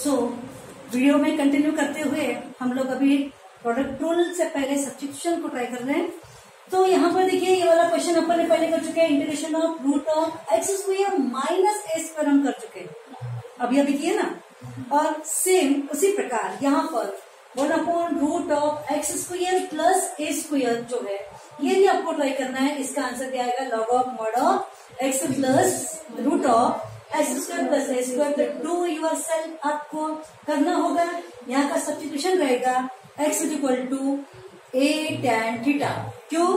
So video में continue करते हुए हम लोग अभी प्रोडक्ट रूल से पहले सब्स्टिट्यूशन को ट्राई कर रहे हैं। तो यहाँ पर देखिए ये वाला क्वेश्चन अपन ने पहले कर चुके हैं, integration of root of x square minus a square हम कर चुके हैं, अभी किए ना। और सेम उसी प्रकार यहाँ पर 1/रूट of x square plus a square जो है ये भी आपको ट्राई करना है। इसका आंसर क्या आएगा, log of mod of x plus root of x square plus a square. Do yourself आपको करना होगा। यहाँ का सब्स्टिट्यूशन रहेगा x equal to a tan theta. क्यों?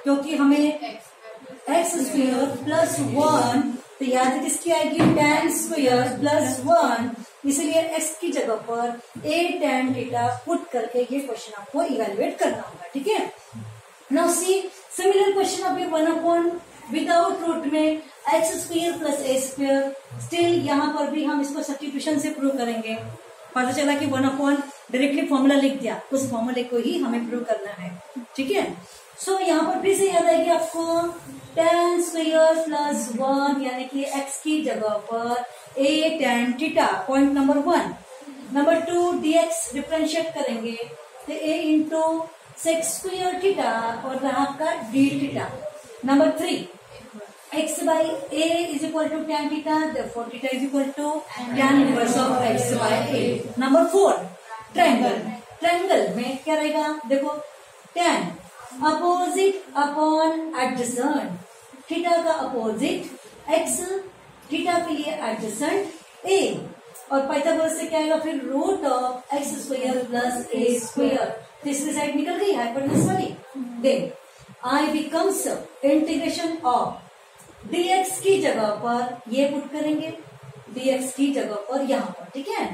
क्योंकि हमें एक्स स्क्वायर प्लस 1 तो याद किसकी आएगी, tan स्क्वायर प्लस 1, इसलिए x की जगह पर ए tan थीटा पुट करके ये क्वेश्चन आपको इवेलुएट करना होगा। ठीक है, नाउ सी सिमिलर क्वेश्चन अभी 1 विदाउट रूट में x square plus a square. Still यहाँ पर भी हम इसको सब्स्टिट्यूशन से प्रूव करेंगे। पता चला कि 1 डायरेक्टली फॉर्मूला लिख दिया, उस फॉर्मूले को ही हमें प्रूव करना है। ठीक है, सो यहाँ पर फिर से याद आएगी आपको tan स्क्वायर प्लस 1 यानी कि x की जगह पर a tan theta, point number 1। Number 2 dx differentiate करेंगे तो a into sec square theta और रहा आपका d theta. Number 3 x by a is equal to tan theta, therefore theta is equal to tan inverse of x by a। Number 4 triangle, triangle में क्या रहेगा, देखो tan opposite upon adjacent, theta का opposite x, theta के लिए adjacent a, और Pythagoras से क्या आएगा फिर root of x square plus a square. तीसरी साइड निकल गई हाइपोटेन्यूज वाली। Then I becomes integration of dx की जगह पर ये पुट करेंगे, dx की जगह पर यहाँ पर, ठीक है,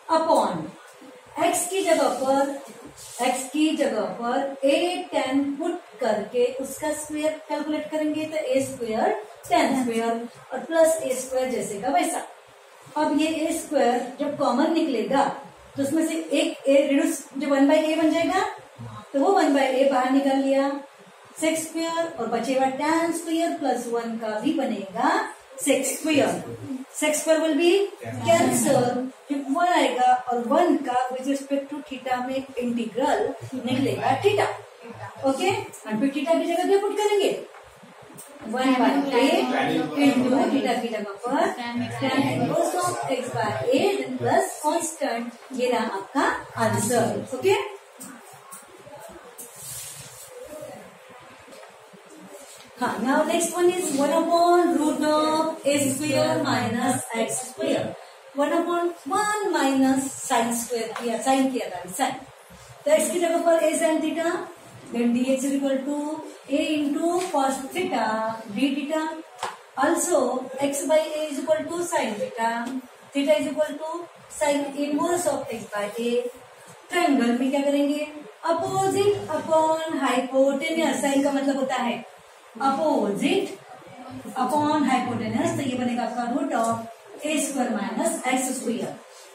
अपॉन x की जगह पर a tan पुट करके उसका स्क्वायर कैलकुलेट करेंगे तो a स्क्वायर tan स्क्वायर और प्लस a स्क्वायर जैसे का वैसा। अब ये a स्क्वायर जब कॉमन निकलेगा तो उसमें से एक a रिड्यूस जो 1/a बन जाएगा तो वो 1/a बाहर निकाल लिया, सेक स्क्वायर और बचेगा tan स्क्वायर प्लस 1 का भी बनेगा sec square. Sec square will be cancel, 1 आएगा और 1 का विद रिस्पेक्ट टू थीटा में इंटीग्रल निकलेगा थीटा। ओके, और फिर थीटा की जगह क्या पुट करेंगे, 1/a इंटू थीटा की जगह पर tan inverse of x/a plus constant, ये रहा आपका आंसर। ओके, हाँ, now next one is 1/रूट of a square minus x square. 1/1 minus sine square किया, साइन किया था, साइन, तो x की जगह पर a sin theta, then dx is equal to a into cos theta d theta, also x by a is equal to sin theta, theta is equal to sin inverse of x by a। Triangle में क्या करेंगे, opposite upon hypotenuse, sign का मतलब होता है opposite upon hypotenuse, तो ये बनेगा आपका root of a square minus x square.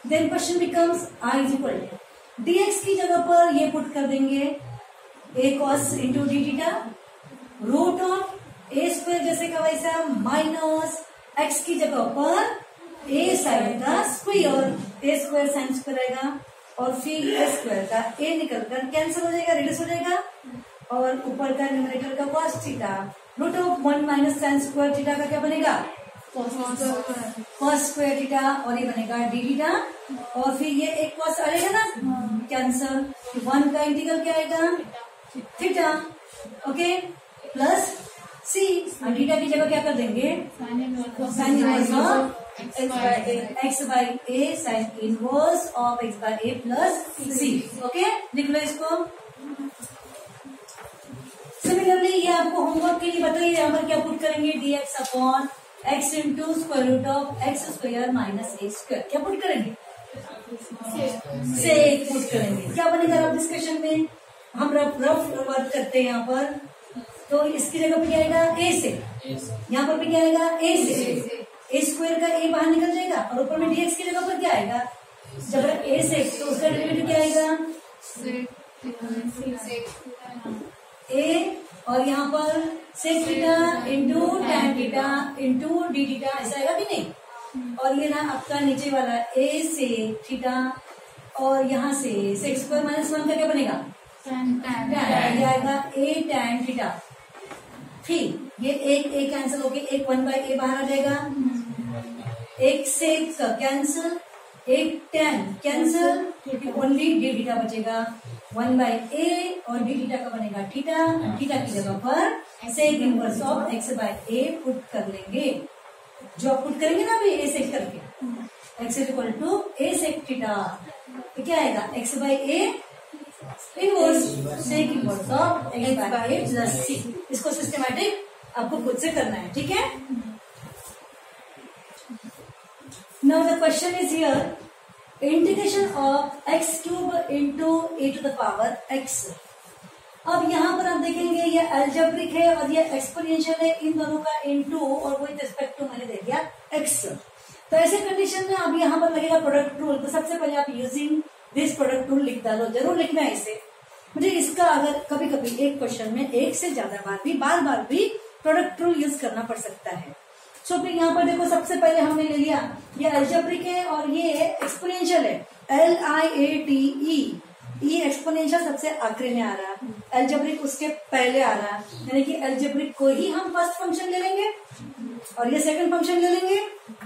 Then question becomes I is equal to dx की जगह पर ये पुट कर देंगे a cos into d theta, root of a square जैसे का वैसा माइनस एक्स की जगह पर a साइन का स्क्वायर, ए स्क्वायर साइन स्क्वायर आएगा और फिर ए स्क्वायर का a निकल कर कैंसिल हो जाएगा, रिड्यूस हो जाएगा, और ऊपर का न्यूमरेटर का cos theta, root of 1 minus sine square theta का क्या बनेगा, cos स्क्वायर थीटा, और ये बनेगा डी थीटा, और फिर ये एक cos आएगा ना कैंसल, 1 का इंटीग्रल क्या आएगा थीटा, ओके, प्लस सी, और थीटा की जगह क्या कर देंगे sine inverse of x by a, sine inverse of x by a plus c. Okay, लिख लो इसको। सिमिलरली ये आपको होमवर्क के लिए बताइए, यहाँ पर क्या पुट करेंगे, dx upon x into square root of x square minus a square, क्या पुट करेंगे, से पुट करेंगे, क्या बनेगा रफ डिस्कशन में, हम रफ वर्क करते हैं यहाँ पर, तो इसकी जगह पे क्या आएगा a से, यहाँ पर भी क्या आएगा a से, a स्क्वायर का a बाहर निकल जाएगा और ऊपर में dx की जगह पर क्या आएगा, जब a से तो उसका डेरिवेटिव क्या आएगा a, और यहाँ पर sec theta into tan theta into d theta, ऐसा आएगा कि नहीं, और ये ना आपका नीचे वाला a से थीटा और यहाँ से सेक्स स्क्वायर माइनस 1 का क्या बनेगा ये आएगा a tan थीटा। फिर ये एक कैंसिल होके एक 1/a बाहर आ जाएगा, एक सेक्स का कैंसिल, एक tan cancel, only d theta बचेगा 1/a और d थीटा का बनेगा थीटा। थीटा की जगह पर सेक इनवर्स ऑफ x/a पुट कर लेंगे। जो आप पुट करेंगे ना अभी a सेक करके x equal to a sec theta, तो क्या आएगा x/a inverse sec inverse of x/a plus c। इसको सिस्टमैटिक आपको खुद से करना है, ठीक है। Now the question is here integration of x cube into a to the power x। अब यहाँ पर आप देखेंगे ये अलजेब्रिक है और ये एक्सपोनेंशियल है, इन दोनों का इनटू और विद रिस्पेक्ट टू मैंने दे दिया x। तो ऐसे कंडीशन में अब यहाँ पर लगेगा प्रोडक्ट रूल। तो सबसे पहले आप यूजिंग दिस प्रोडक्ट रूल लिख डालो, जरूर लिखना है इसे। मुझे इसका अगर कभी कभी एक क्वेश्चन में एक से ज्यादा बार बार भी प्रोडक्ट रूल यूज करना पड़ सकता है। सो फिर यहाँ पर देखो सबसे पहले हमने ले लिया ये अलजेब्रिक है और ये एक्सपोनेंशियल है, LIATE। ये एक्सपोनेंशियल सबसे आखिरी में आ रहा है, अलजेब्रिक उसके पहले आ रहा है, यानी कि अलजेब्रिक को ही हम फर्स्ट फंक्शन ले लेंगे और ये सेकंड फंक्शन ले लेंगे।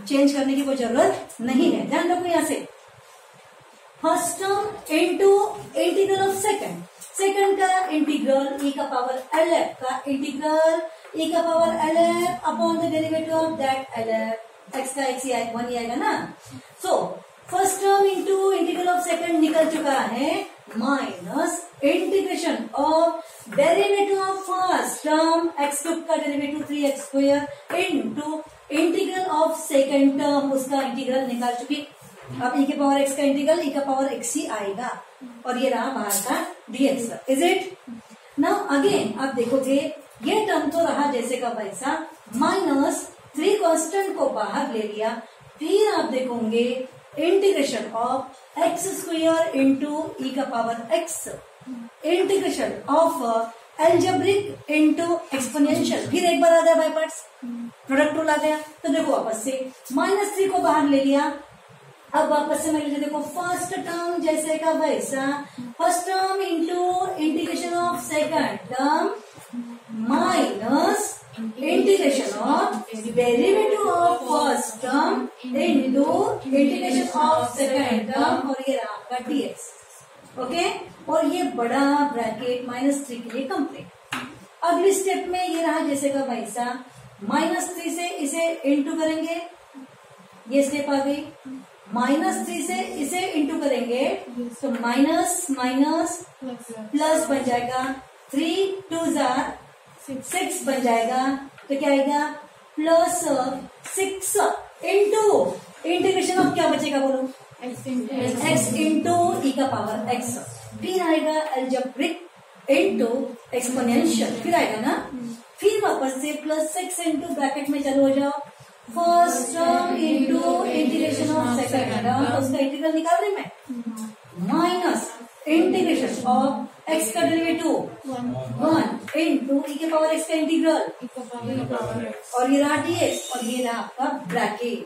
चेंज करने की कोई जरूरत नहीं है, ध्यान रखो। यहाँ से first term into integral of second का इंटीग्रल e का पावर LF का इंटीग्रल e का power LF upon the derivative of that LF। x का x ही आएगा, 1 ही आएगा ना। So first term into integral of second निकल चुका है, minus integration of derivative of first term x cube का derivative 3x square into integral of second term, उसका इंटीग्रल निकाल चुकी। अब e के पावर x का इंटीग्रल e का पावर x ही आएगा और ये रहा बाहर का dx। Is it? Now again आप देखोगे ये टर्म तो रहा जैसे का वैसा, माइनस 3 कांस्टेंट को बाहर ले लिया। फिर आप देखोगे integration of x square into e का power x, integration of algebraic into exponential. फिर एक बार आ गया बाय पार्ट्स, प्रोडक्ट रूल आ गया। तो देखो वापस से -3 को बाहर ले लिया। अब वापस से मैं लीजिए, देखो फर्स्ट टर्म जैसे का वैसा, first term into integration of second term minus integration of derivative of first term into integration of second term और ये रहा आपका dx। ओके, और ये बड़ा ब्रैकेट -3 के लिए कंप्लीट। अगली स्टेप में ये रहा जैसे का वैसा, -3 से इसे इंटू करेंगे, ये स्टेप आ गई। -3 से इसे इंटू करेंगे तो माइनस माइनस प्लस बन जाएगा, 3 2 6 बन जाएगा। तो क्या आएगा +6 इंटू इंटीग्रेशन ऑफ क्या बचेगा बोलो, x इंटू e का पावर x। फिर आएगा अलजेब्रिक इंटू एक्सपोनेंशियल, फिर आएगा ना। फिर वापस से +6 इंटू ब्रैकेट में चालू हो जाओ, first term into integration of second term, तो उसका इंटीग्रल निकाल रही मैं, माइनस इंटीग्रेशन ऑफ x का डेरिवेटिव 1 इंटू e के पावर x का इंटीग्रल और ये रहा dx और ये रहा आपका ब्रैकेट।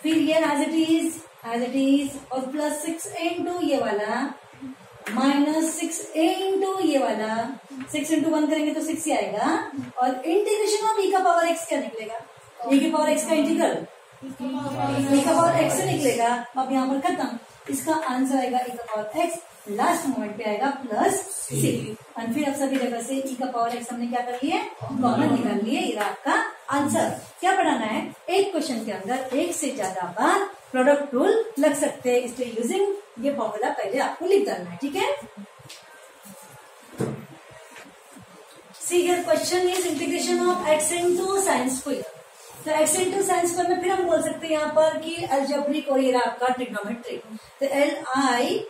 फिर ये एज इट इज और +6 इंटू ये वाला -6 इंटू ये वाला, 6 इंटू 1 करेंगे तो 6 ही आएगा और इंटीग्रेशन ऑफ e का पावर x क्या निकलेगा, e के पावर x का इंटीग्रल e का पावर x से निकलेगा। अब यहाँ पर खत्म, इसका आंसर आएगा e का पावर x, लास्ट मोमेंट पे आएगा +6 और फिर अब सभी जगह से e का पावर x हमने क्या कर लिए, कॉमन निकाल लिए। ये आपका आंसर। क्या पढ़ाना है, एक क्वेश्चन के अंदर एक से ज्यादा बार प्रोडक्ट रूल लग सकते हैं, इसलिए यूजिंग ये फॉर्मूला पहले आपको लिख डालना है, ठीक है। See here question is integration of x into sine square. तो x इंटू साइन स्क्वायर में फिर हम बोल सकते हैं यहाँ पर कि अलजेब्रिक और ये आपका ट्रिग्नोमेट्री। तो LIATE,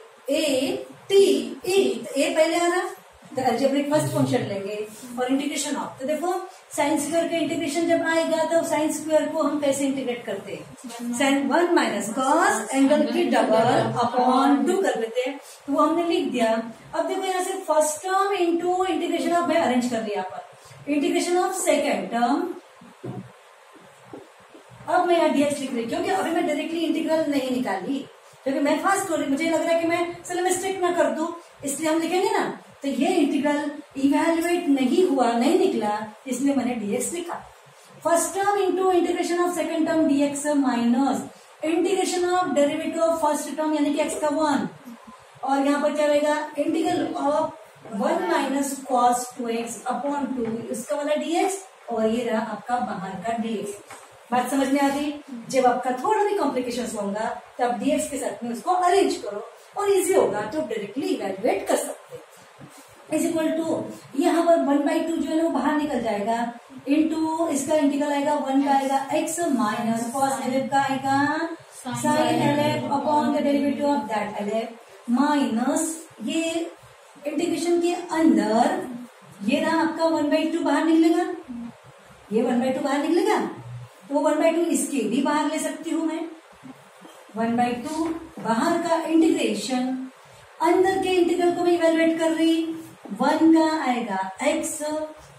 तो ए पहले आ रहा, तो अलजेब्रिक फर्स्ट फंक्शन लेंगे और इंटीग्रेशन ऑफ। तो देखो साइन स्क्वायर का इंटीग्रेशन जब आएगा तो साइन स्क्वायर को हम कैसे इंटीग्रेट करते हैं, साइन 1 माइनस कॉस एंगल की डबल अपॉन 2 कर लेते हैं, तो वो हमने लिख दिया। अब देखो यहाँ से first term into integration of, मैं अरेंज कर दिया यहाँ पर, इंटीग्रेशन ऑफ सेकेंड टर्म अब मैं यहाँ dx लिख रही, क्योंकि अभी मैं डायरेक्टली इंटीग्रल नहीं निकाली, क्योंकि मैं फास्ट हो रही, मुझे लग रहा है कि मैं चलो मिस्टेक ना कर दूं, इसलिए हम लिखेंगे ना। तो ये इंटीग्रल इवेल्युएट नहीं हुआ, नहीं निकला, इसलिए मैंने dx लिखा। First term into integration of second term dx minus integration of derivative of first term यानी कि x का 1, और यहाँ पर चलेगा integral of 1 minus cos 2x upon 2 इसका वाला dx, और ये रहा आपका बाहर का dx। बात समझ में आ गई? जब आपका थोड़ा भी कॉम्प्लिकेशन होगा तब dx के साथ में उसको अरेंज करो और इजी होगा तो डायरेक्टली इवेल्युएट कर सकते हैं। इज इक्वल टू यहाँ पर 1/2 जो है ना वो बाहर निकल जाएगा, इनटू इसका इंटीग्रल आएगा 1 का आएगा x माइनस कॉस LF का आएगा sine LF upon the derivative of that LF minus ये इंटीग्रेशन के अंदर ये रहा आपका 1/2 बाहर निकलेगा, ये 1/2 बाहर निकलेगा, तो 1/2 इसके भी बाहर ले सकती हूं मैं। 1/2 बाहर का इंटीग्रेशन, अंदर के इंटीग्रल को मैं इवेल्युएट कर रही, 1 का आएगा x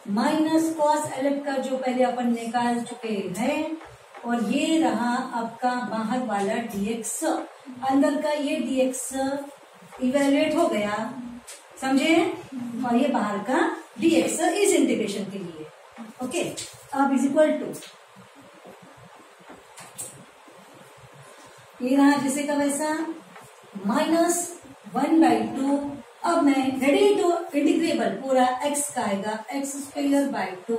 माइनस कॉस LF का जो पहले अपन निकाल चुके हैं, और ये रहा आपका बाहर वाला dx, अंदर का ये dx इवेल्युएट हो गया, समझे, और ये बाहर का dx इस इंटीग्रेशन के लिए। ओके, अब इज इक्वल टू ये रहा जैसे का वैसा माइनस 1/2। अब मैं रेडी टू इंटीग्रेबल पूरा x का आएगा x² 2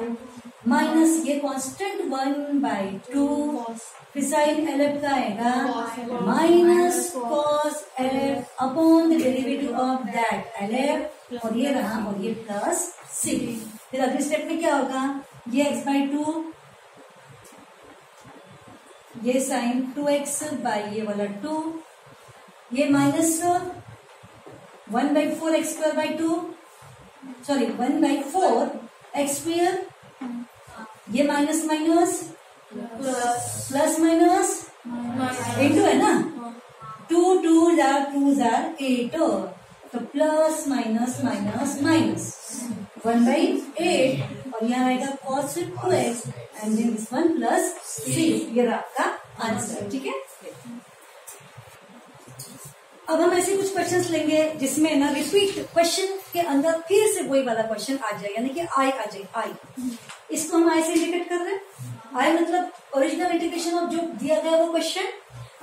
माइनस ये कांस्टेंट 1/2, फिर साइन LF का आएगा minus cos LF upon the derivative of that LF, और ये रहा, और ये प्लस c। फिर अगले स्टेप में क्या होगा, ये x/2, ये साइन 2x बाई ये वाला 2, ये माइनस 1/4 x²/2, सॉरी 1/4 x², ये minus minus plus minus into है ना, 2 2 जार 2 जार 8, तो प्लस माइनस माइनस माइनस 1/8, और यहाँ आएगा cos 2x and then this one plus c, ये रहा आपका आंसर। ठीक है, अब हम ऐसे कुछ क्वेश्चंस लेंगे जिसमें ना रिपीट क्वेश्चन के अंदर फिर से वही वाला क्वेश्चन आ जाए, यानी कि आई आ जाए, आई, इसको हम आई से इंडिकेट कर रहे हैं। आई मतलब ओरिजिनल इंटीग्रेशन ऑफ जो दिया गया वो क्वेश्चन,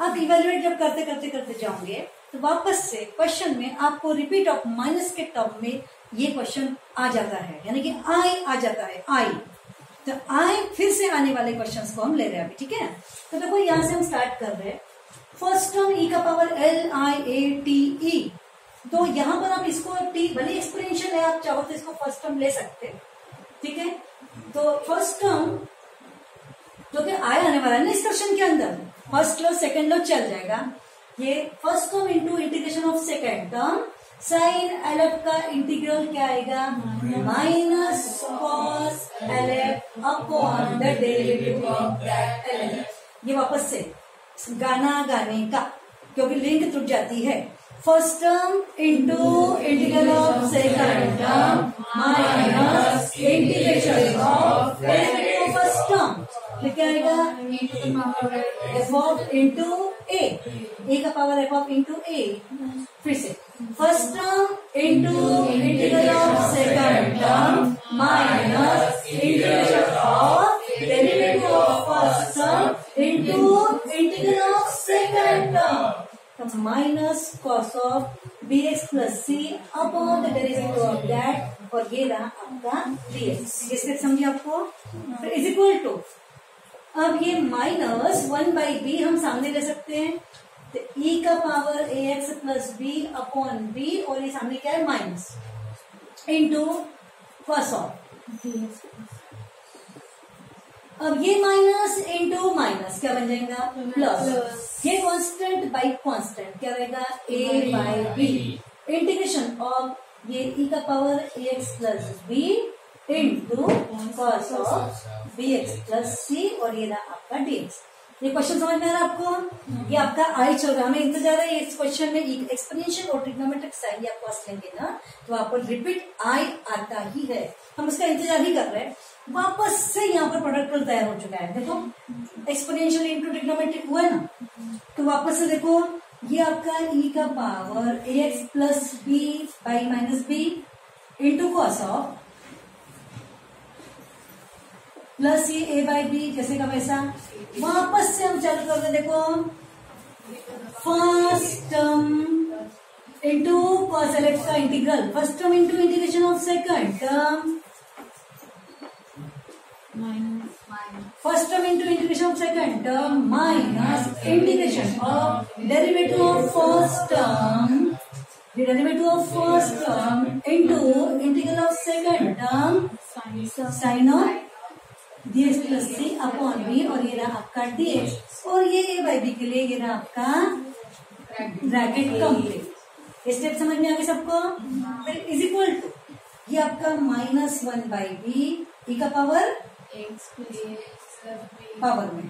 आप इवेल्युएट जब करते करते करते जाओगे तो वापस से क्वेश्चन में आपको रिपीट ऑफ माइनस के टर्म में ये क्वेश्चन आ जाता है, यानी कि आई आ जाता है, आई। तो आई फिर से आने वाले क्वेश्चंस को हम ले रहे हैं अभी। ठीक है, तो देखो यहां से हम स्टार्ट कर रहे हैं। फर्स्ट टर्म e का पावर LIATE, तो यहां पर आप इसको t भले एक्सपोनेंशियल है, आप चाहो तो इसको फर्स्ट टर्म ले सकते हैं। ठीक है, तो फर्स्ट टर्म जो कि आई आने वाला है ना इस क्वेश्चन के अंदर, फर्स्ट लो सेकेंड लो चल जाएगा। ये first term into integration of second term sine LF का इंटीग्रल क्या आएगा, minus cos LF upon the derivative of that LF। ये वापस से गाना गाने का, क्योंकि लिंक टूट जाती है। First term into integral of second term minus integration of derivative of first term, क्या आएगा एफ ऑफ इंटू ए का power F of into a. फिर से first term into integral of second term minus integration of derivative of first term into integral of second term, तो minus cos of bx plus c upon the derivative of that, और ये रहा आपका dx। ये step समझिए आपको। फिर is equal to, अब ये माइनस 1/b हम सामने ले सकते हैं, तो e का power ax plus b upon b, और ये सामने क्या है माइनस, इंटू कॉस ऑफ, अब ये माइनस इंटू माइनस क्या बन जाएगा प्लस, ये कांस्टेंट बाई कांस्टेंट क्या रहेगा a/b, इंटीग्रेशन ऑफ ये e का power ax plus b into cos of bx plus c, और ये रहा आपका dx। ये क्वेश्चन समझ में आ रहा है आपको? ये आपका आई चल रहा है, हमें इंतजार है इस क्वेश्चन में एक्सपोनेंशियल और ट्रिग्नोमेट्रिक साइन आप पास लेंगे ना तो आपको रिपीट आई आता ही है, हम उसका इंतजार ही कर रहे हैं। वापस से यहाँ पर प्रोडक्ट रूल तैयार हो चुका है, देखो एक्सपोनेंशियल इंटू ट्रिग्नोमेट्रिक हुआ है ना, तो वापस से देखो ये आपका ई का power ax plus b by minus b into cos of plus ये ए बाई बी जैसे का वैसा। वापस से हम चालू कर दे, देखो first term into cos L x का integral, first term into integration of second term, first term into integration of second term minus integration of derivative of first term, derivative of first term into integral of second term sine of dx plus c upon b, और ये रहा आपका dx, और ये a by B के लिए ये रहा आपका ब्रैकेट कंप्लीट। ये स्टेप समझ में आ गया सबको? फिर इज इक्वल टू ये आपका -1 बाई बी ई का पावर पावर में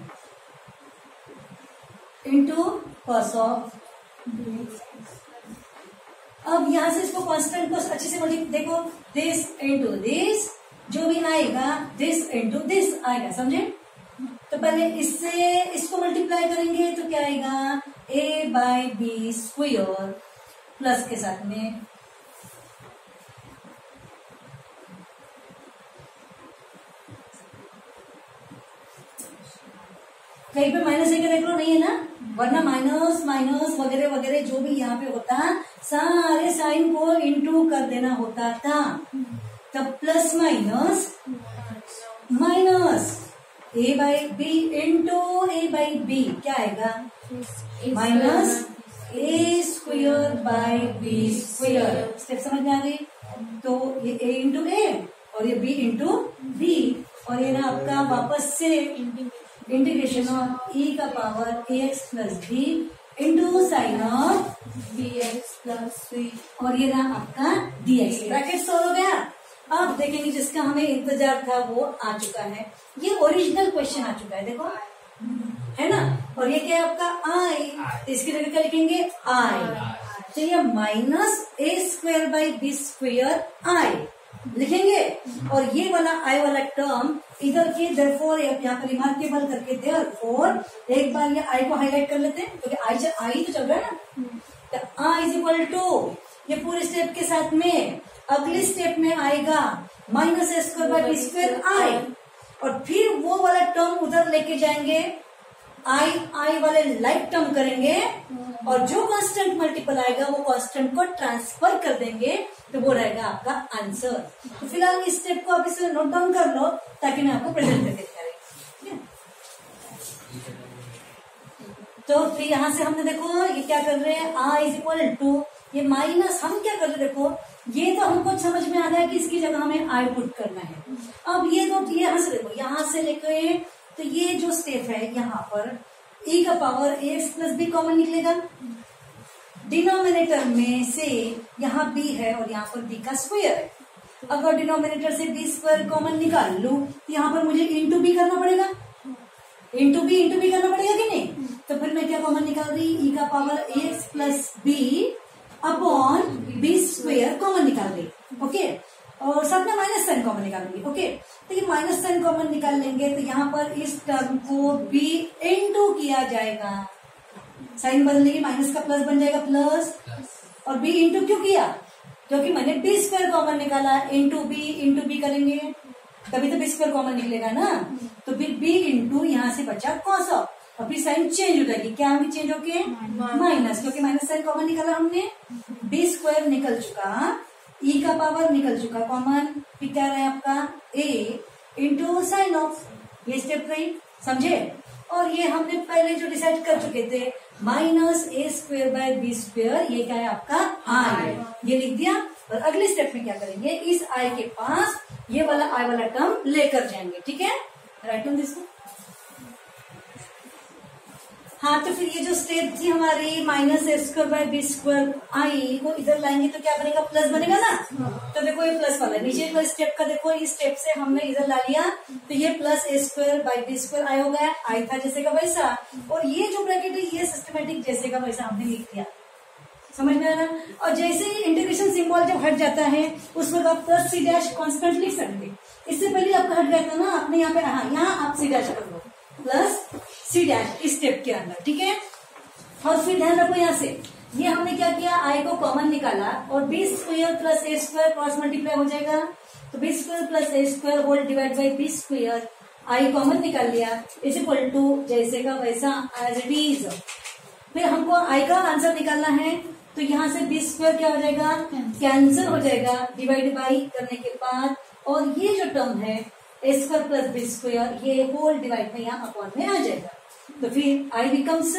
इंटू कॉस ऑफ। अब यहां से इसको कांस्टेंट को अच्छे से देखो, दिस इंटू दिस, जो भी आएगा दिस इंटू दिस आएगा, समझे? तो पहले इससे इसको मल्टीप्लाई करेंगे तो क्या आएगा a by b square plus के साथ में कहीं पे माइनस एक देख लो, नहीं है ना, वरना माइनस माइनस वगैरह वगैरह जो भी यहाँ पे होता सारे साइन को इंटू कर देना होता था, तब plus minus minus a by b into a by b क्या आएगा minus a square by b square. Step समझ में आ गई? तो ये a इंटू ए और ये b इंटू बी, और ये ना आपका वापस से इंटीग्रेशन ऑफ e का power ax plus b into sine of bx plus c, और ये रहा आपका dx। ब्रैकेट सॉल्व हो गया। अब देखेंगे जिसका हमें इंतजार था वो आ चुका है, ये ओरिजिनल क्वेश्चन आ चुका है, देखो है ना, और ये क्या है आपका आई, तो इसकी जगह क्या लिखेंगे आई, तो ये minus a square by b square I लिखेंगे, और ये वाला आई वाला टर्म इधर के देयरफॉर यहाँ पर रिमार्केबल करके देयरफॉर एक बार ये आई को हाईलाइट कर लेते हैं क्योंकि आई तो चल रहा है ना, तो आई इज इक्वल टू ये पूरे स्टेप के साथ में अगले स्टेप में आएगा minus a square by b square I, और फिर वो वाला टर्म उधर लेके जाएंगे, आई आई वाले लाइक टर्म करेंगे, और जो कांस्टेंट मल्टीपल आएगा वो कांस्टेंट को ट्रांसफर कर देंगे, तो वो रहेगा आपका आंसर। तो फिलहाल इस स्टेप को आप इसे नोट डाउन कर लो ताकि मैं आपको प्रेजेंट करके दिखाऊंगी। तो फिर यहां से हमने देखो ये क्या कर रहे हैं, आई इज इक्वल टू ये माइनस, हम क्या कर रहे हैं देखो, ये तो हमको समझ में आ रहा है कि इसकी जगह हमें आई पुट करना है। अब ये तो यहां से देखो, यहां से लेकर तो ये जो स्टेप है यहाँ पर e का power ax plus b common निकलेगा, डिनोमिनेटर में से यहाँ b है और यहाँ पर b का स्क्वायर है। अगर डिनोमिनेटर से b स्क्वायर कॉमन निकाल लूं तो यहाँ पर मुझे इंटू बी करना पड़ेगा, इंटू बी करना पड़ेगा कि नहीं, तो फिर मैं क्या कॉमन निकाल रही, e का power ax plus b upon b square common निकाल रही, ओके, और साथ में माइनस साइन कॉमन निकालेंगे, ओके। तो ये माइनस साइन कॉमन निकाल लेंगे तो यहाँ पर इस टर्म को b इंटू किया जाएगा, साइन बदलेंगे, माइनस का प्लस बन जाएगा प्लस, और b इंटू क्यों किया, क्योंकि मैंने बी स्क्वायर कॉमन निकाला, इंटू बी करेंगे तभी तो बी स्क्वायर कॉमन निकलेगा ना, तो फिर b इंटू यहाँ से बचा कॉस ऑफ, और फिर साइन चेंज हो जाएगी, क्या होगी चेंज होके माइनस, क्योंकि माइनस साइन कॉमन निकाला हमने, बी स्क्वायर निकल चुका, ई का पावर निकल चुका कॉमन, फिर क्या रहा आपका ए इंटू साइन ऑफ, ये स्टेप रही, समझे। और ये हमने पहले जो डिसाइड कर चुके थे minus a square by b square, ये क्या है आपका आई, ये लिख दिया। और अगले स्टेप में क्या करेंगे, इस आई के पास ये वाला आई वाला टर्म लेकर जाएंगे, ठीक है, राइट ऑन दिस। हाँ, तो फिर ये जो स्टेप थी हमारी minus a square by b square I को इधर लाएंगे तो क्या बनेगा, प्लस बनेगा ना। तो देखो ये प्लस वाला नीचे का स्टेप का देखो, इस स्टेप से हमने इधर ला लिया तो ये plus a square by b square I हो गया, आई था जैसे का वैसा, और ये जो ब्रैकेट है ये सिस्टमेटिक जैसे का वैसा हमने लिख दिया। समझ में आ रहा। और जैसे ही इंटीग्रेशन सिंबल जब हट जाता है उस वक्त आप प्लस सी डैश कॉन्स्टेंट लिख सकते। इससे पहले आपका हट गया था ना, आपने यहाँ पे यहाँ आप सी डैश कर लो, प्लस सी डैश इस स्टेप के अंदर, ठीक है। और फिर ध्यान रखो यहाँ से ये हमने क्या किया, आई को कॉमन निकाला और b square plus a square cross multiply हो जाएगा, तो b square plus a square whole divide by b square, I common निकाल लिया इज इक्वल टू जैसे का वैसा एज इट इज। फिर हमको आई का आंसर निकालना है तो यहाँ से बी स्क्वायर क्या हो जाएगा, कैंसिल हो जाएगा डिवाइड बाई करने के बाद, और ये जो टर्म है ए स्क्वायर प्लस बी स्क्वायर ये होल डिवाइड में यहाँ अपॉन में आ जाएगा। तो फिर आई बिकम्स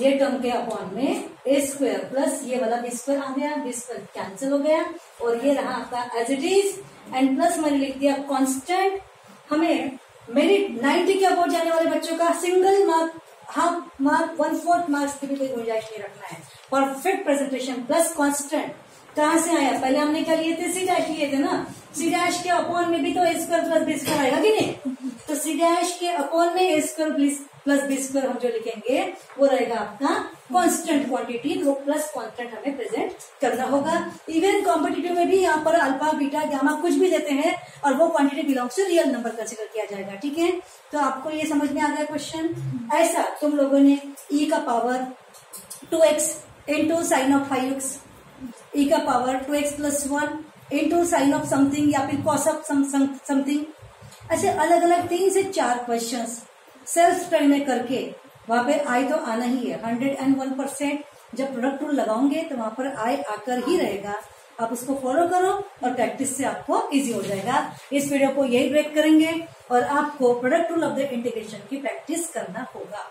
ये टर्म के अपॉन में ए स्क्वायर प्लस ये वाला बी स्क्वायर आ गया, बी स्क्वायर कैंसिल हो गया और ये रहा आपका as it is, and plus मैंने लिख दिया कांस्टेंट। हमें मेरी 90 के अबाउट जाने वाले बच्चों का single mark, half mark, 1/4 marks की भी कोई गुंजाइश नहीं रखना है। परफेक्ट प्रेजेंटेशन प्लस कांस्टेंट कहाँ से आया, पहले हमने क्या लिए थे, सी डैश लिए थे ना, सी डैश के अपॉन में भी तो ए स्क्वायर प्लस बी स्क्वायर आएगा कि नहीं, तो सी डैश के अपॉन में ए स्क्वायर प्लस बी स्क्वायर हम जो लिखेंगे वो रहेगा आपका कांस्टेंट क्वांटिटी, वो प्लस कांस्टेंट हमें प्रेजेंट करना होगा। इवन कॉम्पिटिटिव में भी यहाँ पर अल्फा बीटा गामा कुछ भी देते हैं और वो quantity belongs to real number consider किया जाएगा, ठीक है। तो आपको ये समझ में आ गया क्वेश्चन। ऐसा तुम लोगों ने ई का power 2x into sine of 5x, ई का power 2x plus 1 into sine of something या फिर कॉस ऑफ समथिंग, ऐसे अलग अलग 3 से 4 क्वेश्चन सेल्फ स्टडी में करके वहां पे आई तो आना ही है 101%। जब प्रोडक्ट रूल लगाओगे तो वहां पर आई आकर ही रहेगा। आप उसको फॉलो करो और प्रैक्टिस से आपको इजी हो जाएगा। इस वीडियो को यही ब्रेक करेंगे और आपको product rule of the integration की प्रैक्टिस करना होगा।